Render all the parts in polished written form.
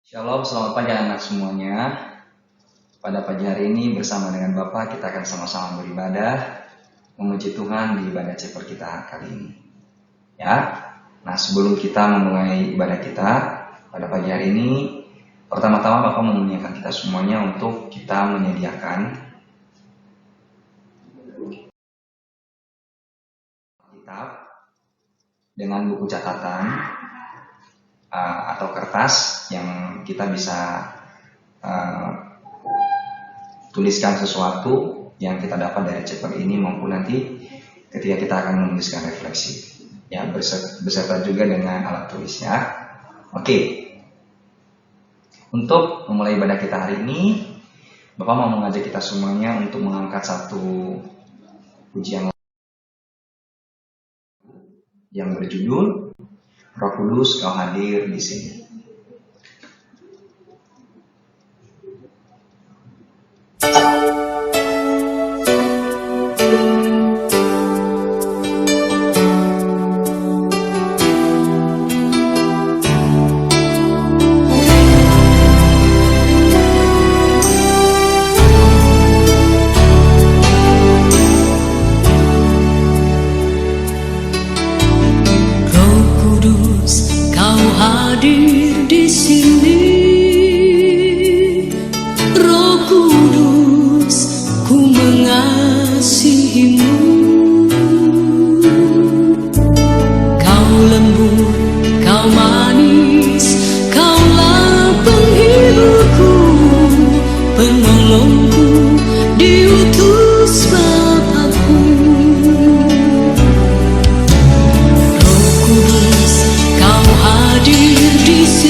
Shalom, selamat pagi anak semuanya. Pada pagi hari ini bersama dengan Bapak kita akan sama-sama beribadah, memuji Tuhan di ibadah ceper kita kali ini. Ya, nah sebelum kita memulai ibadah kita pada pagi hari ini, pertama-tama Bapak mengingatkan kita semuanya untuk kita menyediakan kitab dengan buku catatan atau kertas yang kita bisa tuliskan sesuatu yang kita dapat dari ceper ini maupun nanti ketika kita akan menuliskan refleksi ya beserta juga dengan alat tulisnya. Oke. Untuk memulai ibadah kita hari ini, Bapak mau mengajak kita semuanya untuk mengangkat satu pujian yang berjudul Roh Kudus Kau hadir di sini. Hadir di sini, Roh Kudus, ku mengasihimu. Kau lembut, kau manis, kaulah penghiburku, penolongku, diutus Bapakku. Roh Kudus, kau hadir di sini.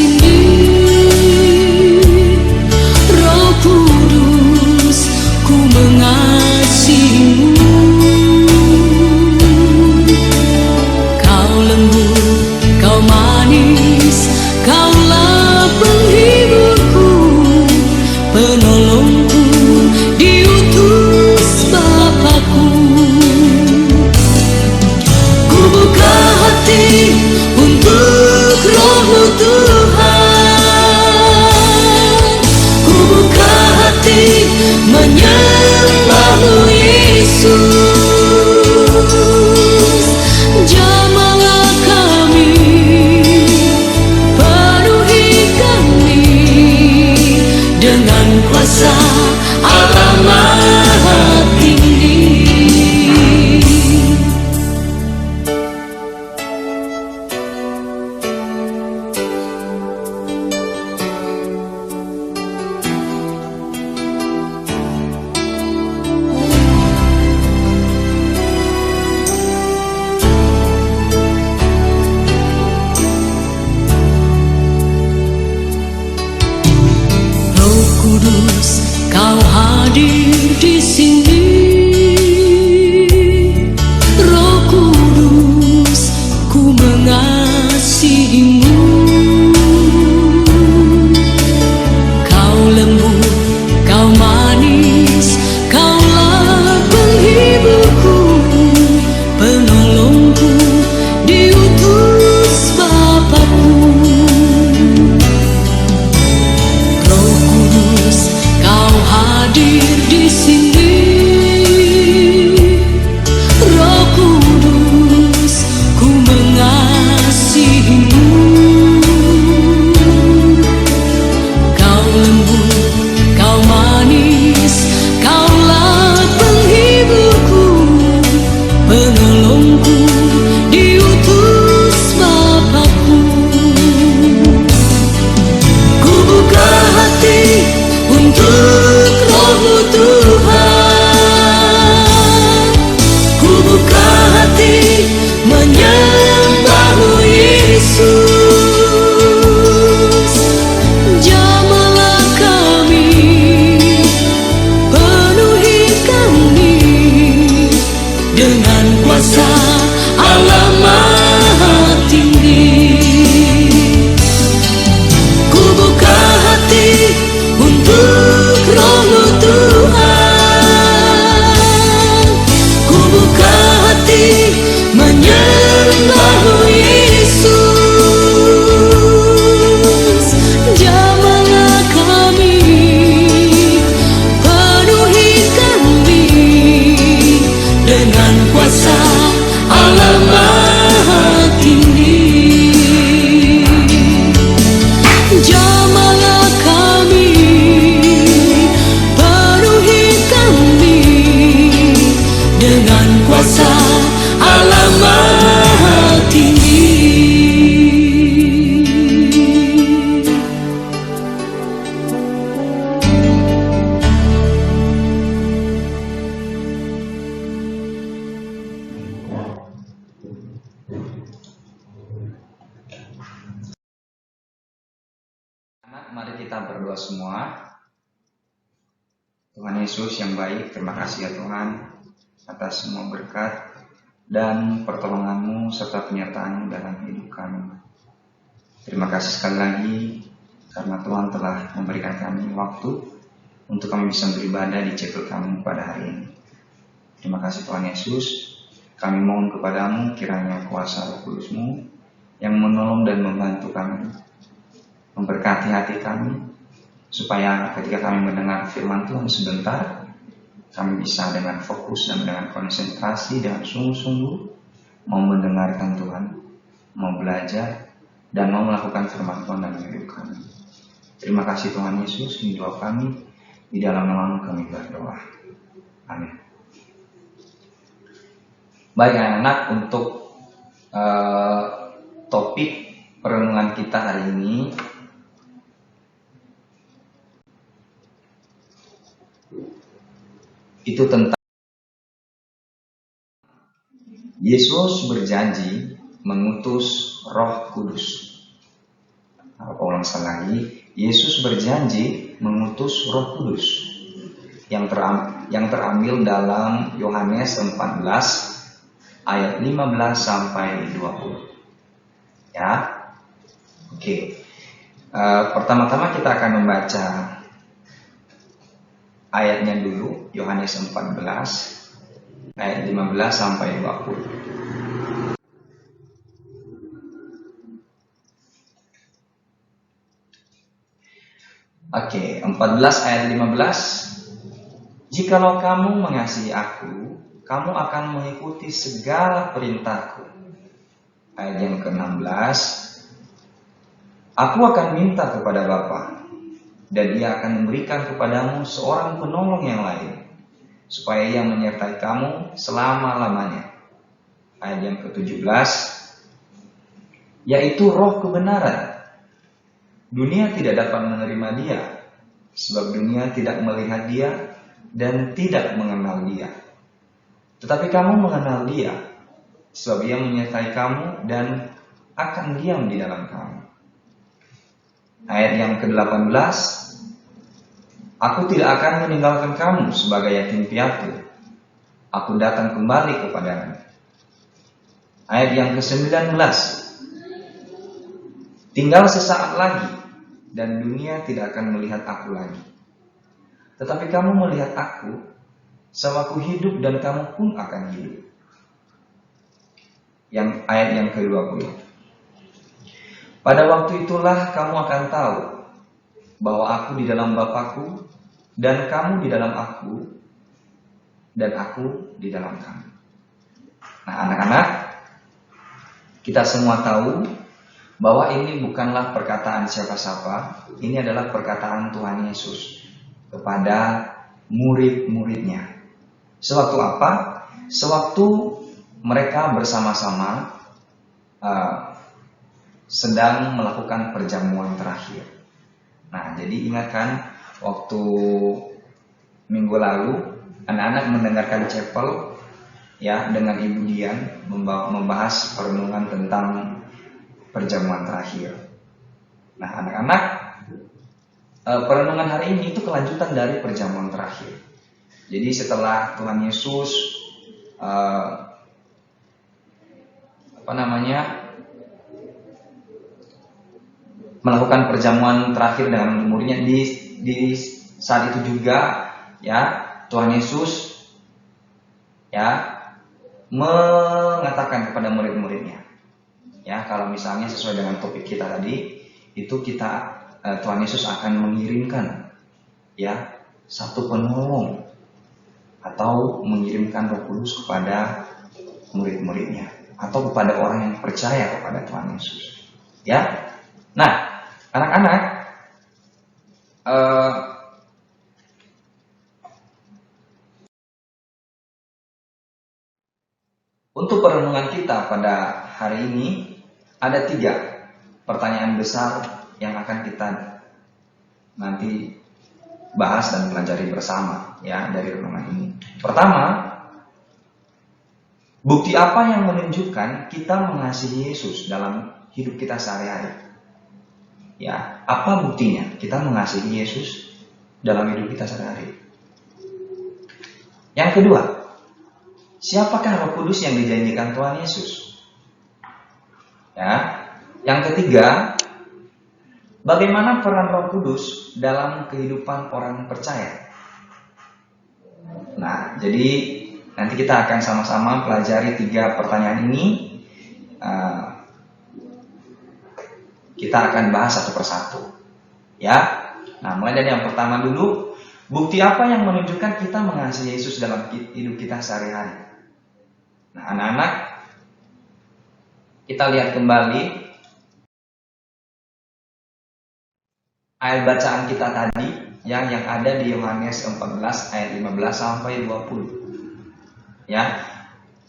Anak, mari kita berdoa semua. Tuhan Yesus yang baik, terima kasih ya Tuhan atas semua berkat dan pertolongan-Mu serta penyertaan-Mu dalam hidup kami. Terima kasih sekali lagi karena Tuhan telah memberikan kami waktu untuk kami bisa beribadah di chapel kami pada hari ini. Terima kasih Tuhan Yesus. Kami mohon kepadamu kiranya kuasa Roh Kudus-Mu yang menolong dan membantu kami, memberkati hati kami, supaya ketika kami mendengar firman Tuhan sebentar, kami bisa dengan fokus dan dengan konsentrasi, dengan sungguh-sungguh mau mendengarkan Tuhan, mau belajar, dan mau melakukan firman Tuhan dalam hidup kami. Terima kasih Tuhan Yesus, ini doa kami, di dalam nama-Mu kami berdoa. Amin. Baik anak-anak, untuk topik perenungan kita hari ini itu tentang Yesus berjanji mengutus Roh Kudus. Aku ulang sekali lagi, Yesus berjanji mengutus Roh Kudus yang terambil dalam Yohanes 14 ayat 15 sampai 20. Ya, oke. Pertama-tama kita akan membaca ayatnya dulu, Yohanes 14 ayat 15 sampai 20. Oke, 14 ayat 15. Jikalau kamu mengasihi aku, kamu akan mengikuti segala perintahku. Ayat yang ke-16. Aku akan minta kepada Bapa, dan Ia akan memberikan kepadamu seorang penolong yang lain, supaya Ia menyertai kamu selama-lamanya. Ayat yang ke-17, yaitu Roh kebenaran. Dunia tidak dapat menerima Dia, sebab dunia tidak melihat Dia dan tidak mengenal Dia. Tetapi kamu mengenal Dia, sebab Ia menyertai kamu dan akan diam di dalam kamu. Ayat yang ke-18, aku tidak akan meninggalkan kamu sebagai yatim piatu. Aku datang kembali kepadamu. Ayat yang ke-19, tinggal sesaat lagi, dan dunia tidak akan melihat aku lagi. Tetapi kamu melihat aku, sebab aku hidup dan kamu pun akan hidup. Ayat yang ke-20, pada waktu itulah kamu akan tahu bahwa aku di dalam Bapa-Ku, dan kamu di dalam aku, dan aku di dalam kamu. Nah anak-anak, kita semua tahu bahwa ini bukanlah perkataan siapa-siapa, ini adalah perkataan Tuhan Yesus kepada murid-muridnya. Sewaktu apa? Sewaktu mereka bersama-sama sedang melakukan perjamuan terakhir. Nah, jadi ingatkan waktu minggu lalu anak-anak mendengarkan chapel ya dengan Ibu Dian membahas perenungan tentang perjamuan terakhir. Nah, anak-anak, perenungan hari ini itu kelanjutan dari perjamuan terakhir. Jadi setelah Tuhan Yesus melakukan perjamuan terakhir dengan muridnya, di saat itu juga ya Tuhan Yesus ya mengatakan kepada murid-muridnya, ya kalau misalnya sesuai dengan topik kita tadi itu Tuhan Yesus akan mengirimkan ya satu penolong atau mengirimkan Roh Kudus kepada murid-muridnya atau kepada orang yang percaya kepada Tuhan Yesus. Ya, nah anak-anak, untuk perenungan kita pada hari ini ada 3 pertanyaan besar yang akan kita nanti bahas dan pelajari bersama ya dari renungan ini. Pertama, bukti apa yang menunjukkan kita mengasihi Yesus dalam hidup kita sehari-hari? Ya, apa buktinya kita mengasihi Yesus dalam hidup kita sehari-hari? Yang kedua, siapakah Roh Kudus yang dijanjikan Tuhan Yesus? Ya. Yang ketiga, bagaimana peran Roh Kudus dalam kehidupan orang percaya? Nah, jadi nanti kita akan sama-sama pelajari 3 pertanyaan ini. Kita akan bahas satu persatu. Ya. Nah, mulai dari yang pertama dulu, bukti apa yang menunjukkan kita mengasihi Yesus dalam hidup kita sehari-hari? Nah, anak-anak, kita lihat kembali ayat bacaan kita tadi yang ada di Yohanes 14 ayat 15 sampai 20. Ya.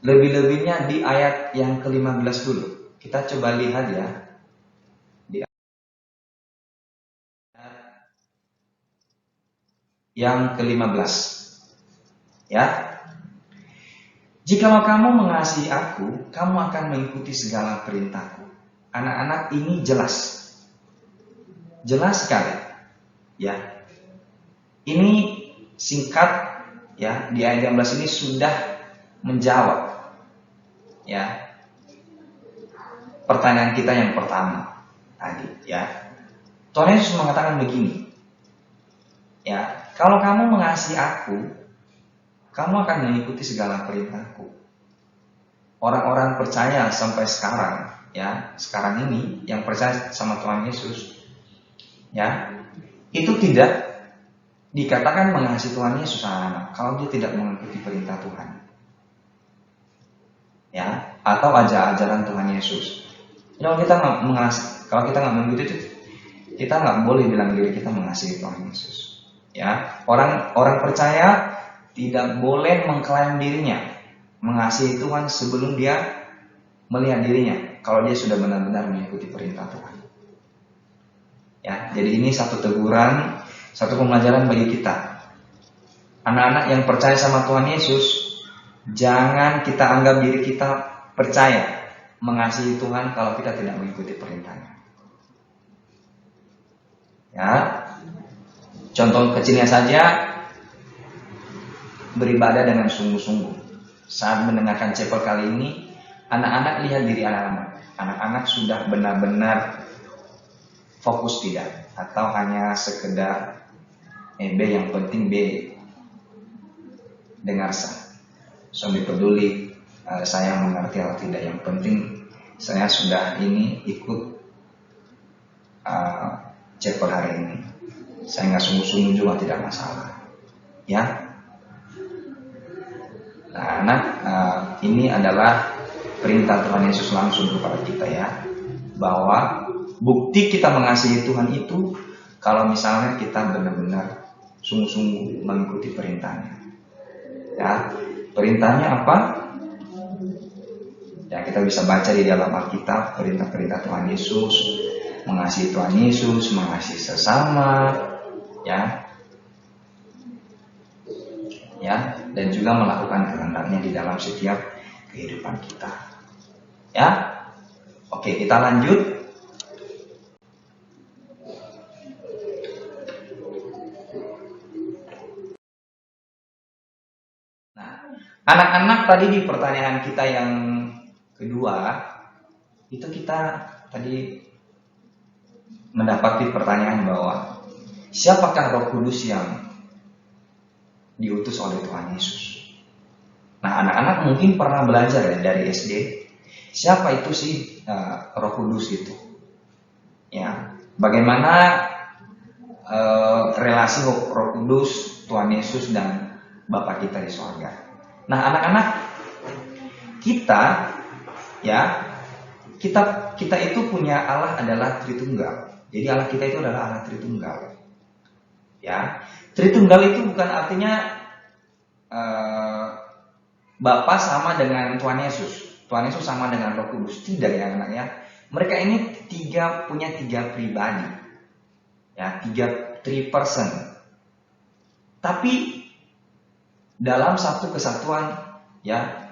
Lebih-lebihnya di ayat yang ke-15 dulu. Kita coba lihat ya. Yang ke-15. Ya. Jikalau kamu mengasihi aku, kamu akan mengikuti segala perintahku. Anak-anak, ini jelas. Jelas sekali. Ya. Ini singkat ya, di ayat 16 ini sudah menjawab ya pertanyaan kita yang pertama tadi ya. Tuhan Yesus mengatakan begini. Ya, kalau kamu mengasihi aku, kamu akan mengikuti segala perintahku. Orang-orang percaya sampai sekarang, ya, sekarang ini yang percaya sama Tuhan Yesus, ya, itu tidak dikatakan mengasihi Tuhan Yesus anak kalau dia tidak mengikuti perintah Tuhan, ya, atau ajaran Tuhan Yesus. Kalau kita nggak mengasihi, kalau kita nggak mengikuti itu, kita nggak boleh bilang diri kita mengasihi Tuhan Yesus. Ya, orang percaya tidak boleh mengklaim dirinya mengasihi Tuhan sebelum dia melihat dirinya kalau dia sudah benar-benar mengikuti perintah Tuhan. Ya, jadi ini satu teguran, satu pembelajaran bagi kita. Anak-anak yang percaya sama Tuhan Yesus, jangan kita anggap diri kita percaya mengasihi Tuhan kalau kita tidak mengikuti perintahnya. Ya. Contoh kecilnya saja, beribadah dengan sungguh-sungguh. Saat mendengarkan chapel kali ini, anak-anak lihat diri anak-anak. Anak-anak sudah benar-benar fokus tidak, atau hanya sekedar B yang penting B dengar sah. Sambil peduli saya mengerti atau tidak. Yang penting saya sudah ini ikut chapel hari ini. Saya nggak sungguh-sungguh juga tidak masalah, ya. Nah, anak, ini adalah perintah Tuhan Yesus langsung kepada kita ya, bahwa bukti kita mengasihi Tuhan itu kalau misalnya kita benar-benar sungguh-sungguh mengikuti perintahnya. Ya, perintahnya apa? Ya, kita bisa baca di dalam Alkitab perintah-perintah Tuhan Yesus, mengasihi Tuhan Yesus, mengasihi sesama. Ya, dan juga melakukan kehendaknya di dalam setiap kehidupan kita. Ya, oke, kita lanjut. Nah, anak-anak tadi di pertanyaan kita yang kedua, itu kita tadi mendapati pertanyaan bahwa siapakah Roh Kudus yang diutus oleh Tuhan Yesus? Nah, anak-anak mungkin pernah belajar ya dari SD. Siapa itu sih Roh Kudus itu? Ya, bagaimana relasi Roh Kudus, Tuhan Yesus dan Bapa kita di surga? Nah, anak-anak, kita itu punya Allah adalah Tritunggal. Jadi Allah kita itu adalah Allah Tritunggal. Ya, Tritunggal itu bukan artinya Bapa sama dengan Tuhan Yesus, Tuhan Yesus sama dengan Roh Kudus. Tidak ya anak ya. Mereka ini punya tiga pribadi, ya, three person. Tapi dalam satu kesatuan, ya,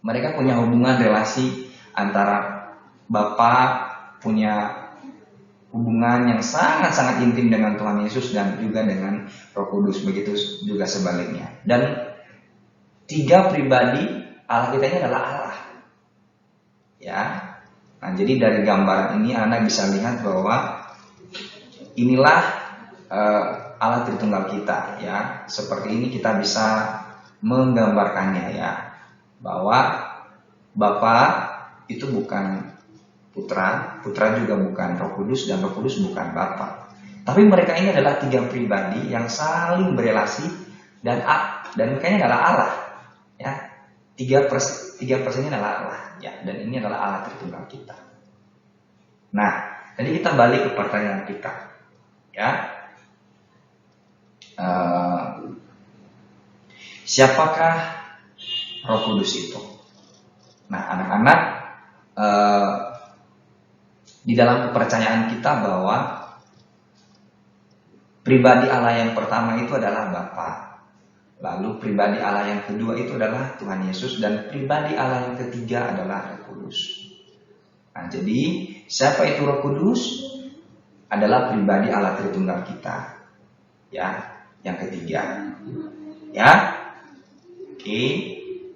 mereka punya hubungan relasi antara Bapa punya hubungan yang sangat-sangat intim dengan Tuhan Yesus dan juga dengan Roh Kudus, begitu juga sebaliknya. Dan tiga pribadi Allah kita ini adalah Allah. Ya. Nah, jadi dari gambaran ini anak bisa lihat bahwa inilah Allah Tritunggal kita, ya. Seperti ini kita bisa menggambarkannya, ya, bahwa Bapa itu bukan Putra, Putra juga bukan Roh Kudus, dan Roh Kudus bukan Bapa. Tapi mereka ini adalah tiga pribadi yang saling berelasi dan mereka ini adalah Allah, ya. Tiga persen ini adalah Allah, ya, dan ini adalah Allah Tritunggal kita. Nah, jadi kita balik ke pertanyaan kita, ya. Siapakah Roh Kudus itu? Nah, anak-anak, di dalam kepercayaan kita bahwa pribadi Allah yang pertama itu adalah Bapa, lalu pribadi Allah yang kedua itu adalah Tuhan Yesus, dan pribadi Allah yang ketiga adalah Roh Kudus. Nah, jadi siapa itu Roh Kudus? Adalah pribadi Allah Tritunggal kita, ya, yang ketiga, ya. Oke.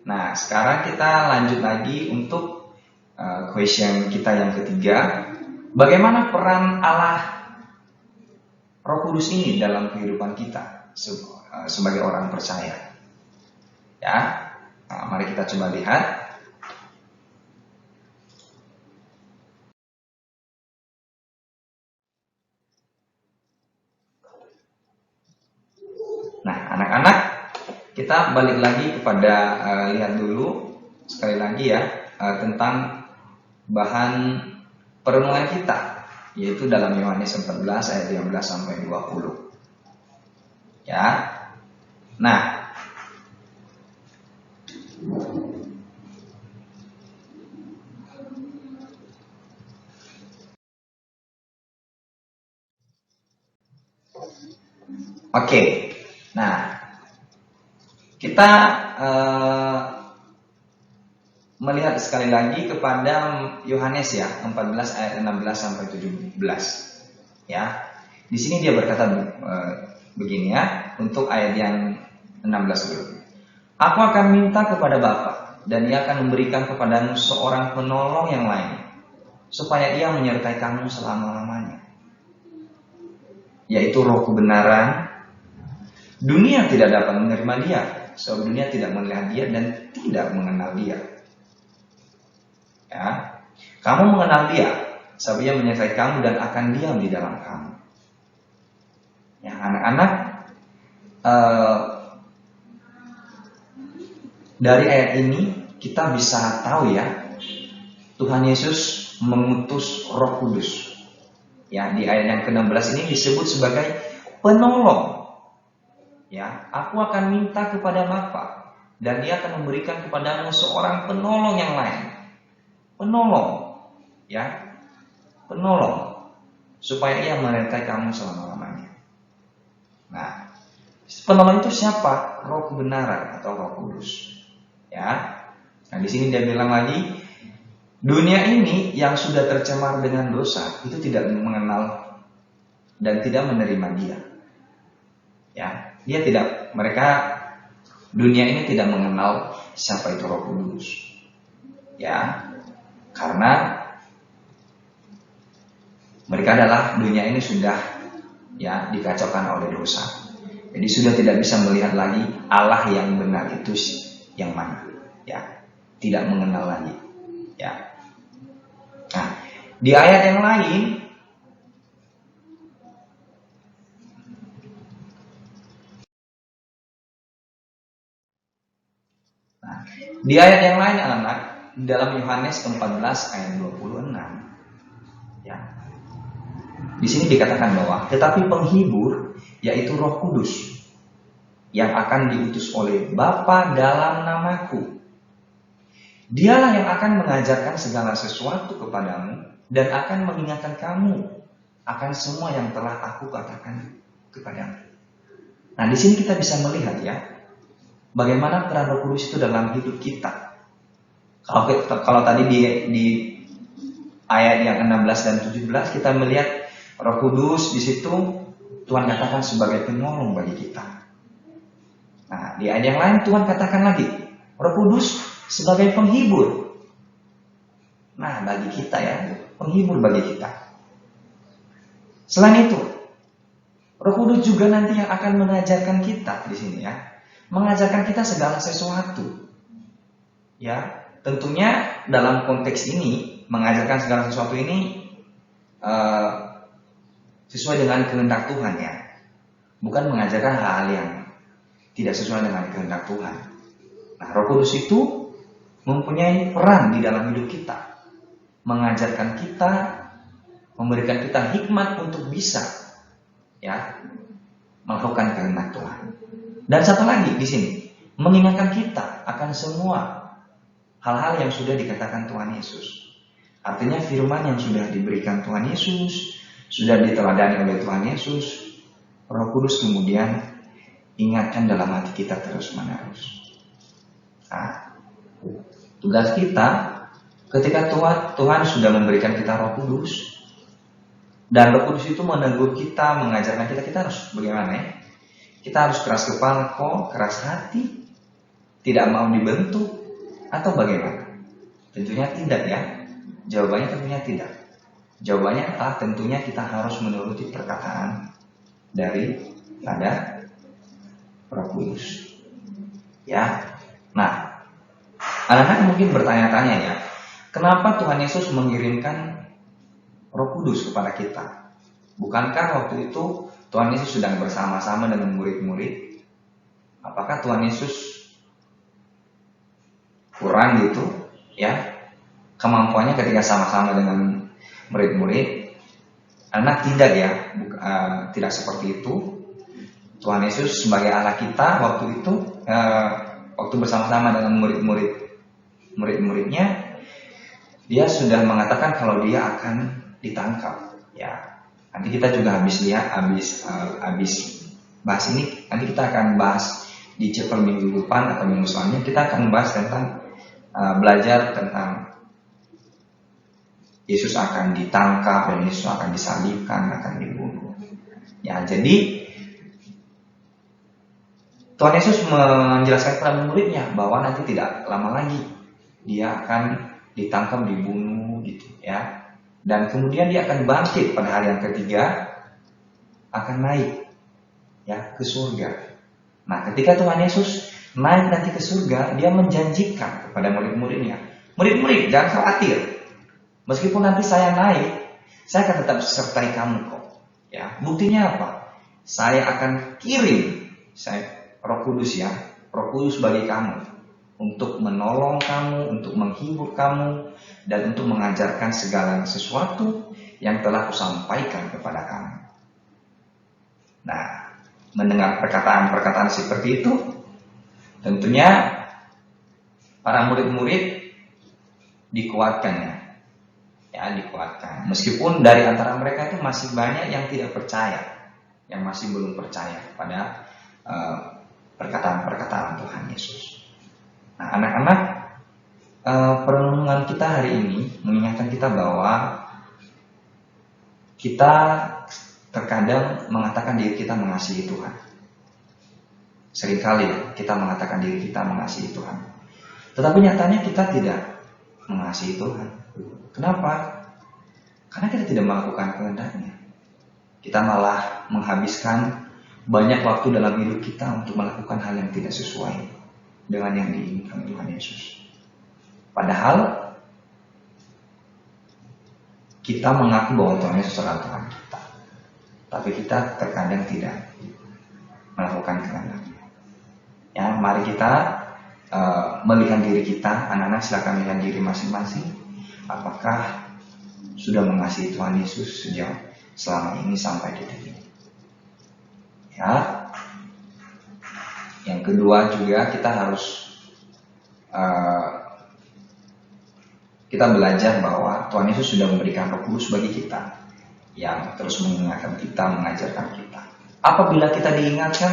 Nah, sekarang kita lanjut lagi untuk question kita yang ketiga. Bagaimana peran Allah Roh Kudus ini dalam kehidupan kita sebagai orang percaya? Ya, nah, mari kita coba lihat. Nah, anak-anak, kita balik lagi kepada lihat dulu sekali lagi, ya, tentang bahan perenungan kita, yaitu dalam Yohanes 14 ayat 15 sampai 20. Ya. Nah, oke. Nah, kita melihat sekali lagi kepada Yohanes, ya, 14 ayat 16 sampai 17. Ya. Di sini dia berkata begini, ya, untuk ayat yang 16 dulu. Aku akan minta kepada Bapa, dan Ia akan memberikan kepadamu seorang penolong yang lain, supaya Ia menyertai kamu selama-lamanya, yaitu Roh kebenaran. Dunia tidak dapat menerima Dia, sebab dunia tidak melihat Dia dan tidak mengenal Dia. Ya, kamu mengenal Dia, sebab Ia menyertai kamu dan akan diam di dalam kamu. Ya, anak-anak, dari ayat ini kita bisa tahu, ya, Tuhan Yesus mengutus Roh Kudus. Ya, di ayat yang ke-16 ini disebut sebagai penolong. Ya, aku akan minta kepada Bapa, dan Dia akan memberikan kepadamu seorang penolong yang lain. Penolong, ya, penolong, supaya Ia menyertai kamu selama-lamanya. Nah, penolong itu siapa? Roh kebenaran atau Roh Kudus. Ya, nah di sini dia bilang lagi, dunia ini yang sudah tercemar dengan dosa itu tidak mengenal dan tidak menerima Dia. Ya, dunia ini tidak mengenal siapa itu Roh Kudus. Ya. Karena mereka adalah dunia ini sudah, ya, dikacaukan oleh dosa. Jadi sudah tidak bisa melihat lagi Allah yang benar itu yang mana, ya, tidak mengenal lagi, ya. Nah, di ayat yang lain anak, dalam Yohanes 14 ayat 26, ya. Di sini dikatakan bahwa tetapi penghibur, yaitu Roh Kudus, yang akan diutus oleh Bapa dalam namaku, Dialah yang akan mengajarkan segala sesuatu kepadamu dan akan mengingatkan kamu akan semua yang telah aku katakan kepadamu. Nah, di sini kita bisa melihat, ya, bagaimana peran Roh Kudus itu dalam hidup kita. Kalau tadi di ayat yang 16 dan 17 kita melihat Roh Kudus di situ Tuhan katakan sebagai penolong bagi kita. Nah, di ayat yang lain Tuhan katakan lagi, Roh Kudus sebagai penghibur. Nah, bagi kita ya, penghibur bagi kita. Selain itu, Roh Kudus juga nanti yang akan mengajarkan kita di sini ya, mengajarkan kita segala sesuatu. Ya, tentunya dalam konteks ini mengajarkan segala sesuatu ini sesuai dengan kehendak Tuhan ya, bukan mengajarkan hal-hal yang tidak sesuai dengan kehendak Tuhan. Nah, Roh Kudus itu mempunyai peran di dalam hidup kita, mengajarkan kita, memberikan kita hikmat untuk bisa ya melakukan kehendak Tuhan. Dan satu lagi di sini, mengingatkan kita akan semua hal-hal yang sudah dikatakan Tuhan Yesus. Artinya firman yang sudah diberikan Tuhan Yesus, sudah diteladani oleh Tuhan Yesus, Roh Kudus kemudian ingatkan dalam hati kita terus-menerus. Nah, tugas kita ketika Tuhan sudah memberikan kita Roh Kudus, dan Roh Kudus itu menegur kita, mengajarkan kita harus bagaimana ya? Kita harus keras kepala kok, keras hati, tidak mau dibentuk, atau bagaimana? Tentunya tidak ya. Jawabannya tentunya tidak. Jawabannya adalah tentunya kita harus menuruti perkataan daripada Roh Kudus. Ya. Nah, anak-anak mungkin bertanya-tanya ya, kenapa Tuhan Yesus mengirimkan Roh Kudus kepada kita? Bukankah waktu itu Tuhan Yesus sedang bersama-sama dengan murid-murid? Apakah Tuhan Yesus kurang gitu ya kemampuannya ketika sama-sama dengan murid-murid? Anak tidak ya, tidak seperti itu. Tuhan Yesus sebagai Allah kita waktu itu waktu bersama-sama dengan murid-muridnya, dia sudah mengatakan kalau dia akan ditangkap ya. Nanti kita juga habis bahas ini, nanti kita akan bahas di chapter minggu depan atau minggu selanjutnya kita akan bahas tentang belajar tentang Yesus akan ditangkap dan Yesus akan disalibkan, akan dibunuh. Ya, jadi Tuhan Yesus menjelaskan kepada muridnya bahwa nanti tidak lama lagi dia akan ditangkap, dibunuh gitu ya. Dan kemudian dia akan bangkit pada hari yang ketiga, akan naik ya ke surga. Nah, ketika Tuhan Yesus naik nanti ke surga, dia menjanjikan kepada murid-muridnya, murid-murid jangan khawatir, meskipun nanti saya naik, saya akan tetap sertai kamu kok. Ya, buktinya apa? Saya akan kirim Roh Kudus ya, Roh Kudus bagi kamu untuk menolong kamu, untuk menghibur kamu, dan untuk mengajarkan segala sesuatu yang telah kusampaikan kepada kamu. Nah, mendengar perkataan-perkataan seperti itu, tentunya para murid-murid dikuatkan ya, dikuatkan. Meskipun dari antara mereka itu masih banyak yang tidak percaya, yang masih belum percaya pada perkataan-perkataan Tuhan Yesus. Nah, anak-anak, perenungan kita hari ini mengingatkan kita bahwa kita terkadang mengatakan diri kita mengasihi Tuhan. Seringkali ya, kita mengatakan diri kita mengasihi Tuhan. Tetapi nyatanya kita tidak mengasihi Tuhan. Kenapa? Karena kita tidak melakukan kehendaknya. Kita malah menghabiskan banyak waktu dalam hidup kita untuk melakukan hal yang tidak sesuai dengan yang diinginkan Tuhan Yesus. Padahal kita mengaku bahwa Tuhan Yesus adalah Tuhan kita, tapi kita terkadang tidak melakukan kehendaknya. Ya, mari kita melihat diri kita, anak-anak silakan melihat diri masing-masing. Apakah sudah mengasihi Tuhan Yesus sejak selama ini sampai detik ini? Ya. Yang kedua juga kita harus kita belajar bahwa Tuhan Yesus sudah memberikan Roh Kudus bagi kita yang terus mengingatkan kita, mengajarkan kita. Apabila kita diingatkan,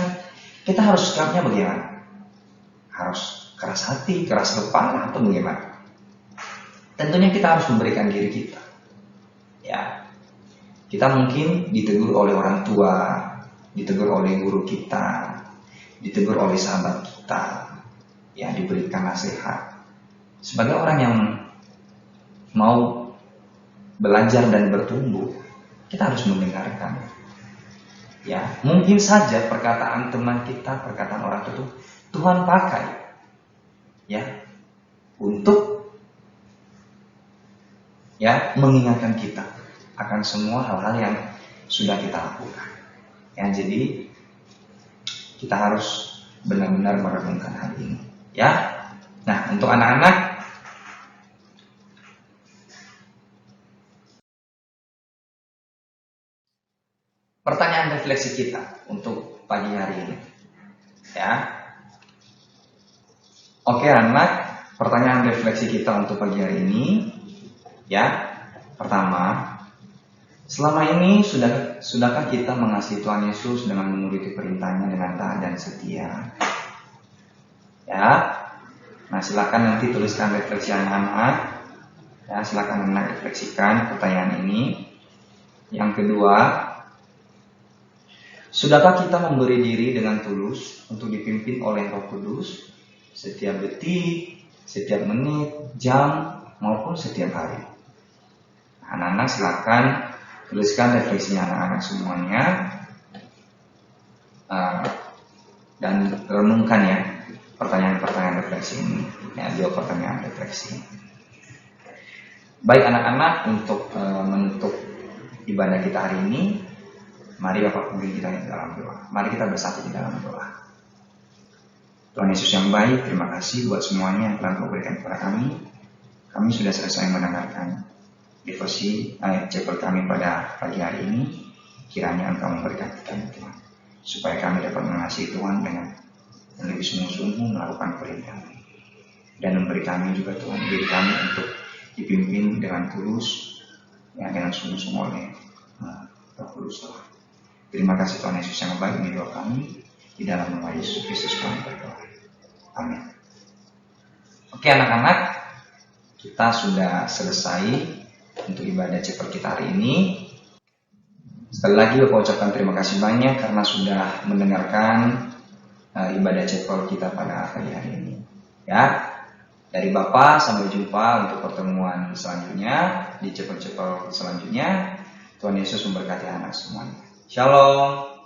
kita harus sikapnya bagaimana? Harus keras hati, keras kepala, atau bagaimana? Tentunya kita harus memberikan diri kita. Ya, Kita mungkin ditegur oleh orang tua, ditegur oleh guru kita, ditegur oleh sahabat kita, ya, diberikan nasihat. Sebagai orang yang mau belajar dan bertumbuh, kita harus mendengarkan. Ya, mungkin saja perkataan teman kita, perkataan orang tua, Tuhan pakai, ya, untuk, ya, mengingatkan kita akan semua hal-hal yang sudah kita lakukan. Ya, jadi kita harus benar-benar merenungkan hal ini. Ya, nah, untuk anak-anak, pertanyaan refleksi kita untuk pagi hari ini. Ya, oke anak, pertanyaan refleksi kita untuk pagi hari ini. Ya, pertama, selama ini sudahkah kita mengasihi Tuhan Yesus dengan menuruti perintahnya dengan taat dan setia? Ya, nah silakan nanti tuliskan refleksi anak-anak. Ya, silakan anak refleksikan pertanyaan ini. Yang kedua, sudahkah kita memberi diri dengan tulus untuk dipimpin oleh Roh Kudus setiap detik, setiap menit, jam, maupun setiap hari? Anak-anak silakan tuliskan refleksinya anak-anak semuanya, dan renungkan ya pertanyaan-pertanyaan refleksi ini. Ya, 2 pertanyaan refleksi. Baik anak-anak, untuk menutup ibadah kita hari ini, mari Bapak pimpin kita di dalam doa. Mari kita bersatu di dalam doa. Tuhan Yesus yang baik, terima kasih buat semuanya yang telah Kau berikan kepada kami. Kami sudah selesai mendengarkan devosi ayat chapel kami pada pagi hari ini. Kiranya Engkau memberkati kami Tuhan, supaya kami dapat mengasihi Tuhan dengan lebih sungguh-sungguh melakukan perintah, dan memberi kami juga Tuhan diri kami untuk dipimpin dengan tulus, ya, dengan sungguh-sungguh oleh Roh Kudus Tuhan. Terima kasih Tuhan Yesus yang baik, ini doa kami di dalam nama Yesus Kristus kami berdoa. Amin. Oke anak-anak, kita sudah selesai untuk ibadah chapel kita hari ini. Sekali lagi Bapak ucapkan terima kasih banyak karena sudah mendengarkan ibadah chapel kita pada pagi hari ini. Ya, dari Bapak sampai jumpa untuk pertemuan selanjutnya di chapel-chapel selanjutnya. Tuhan Yesus memberkati anak semuanya. Shalom.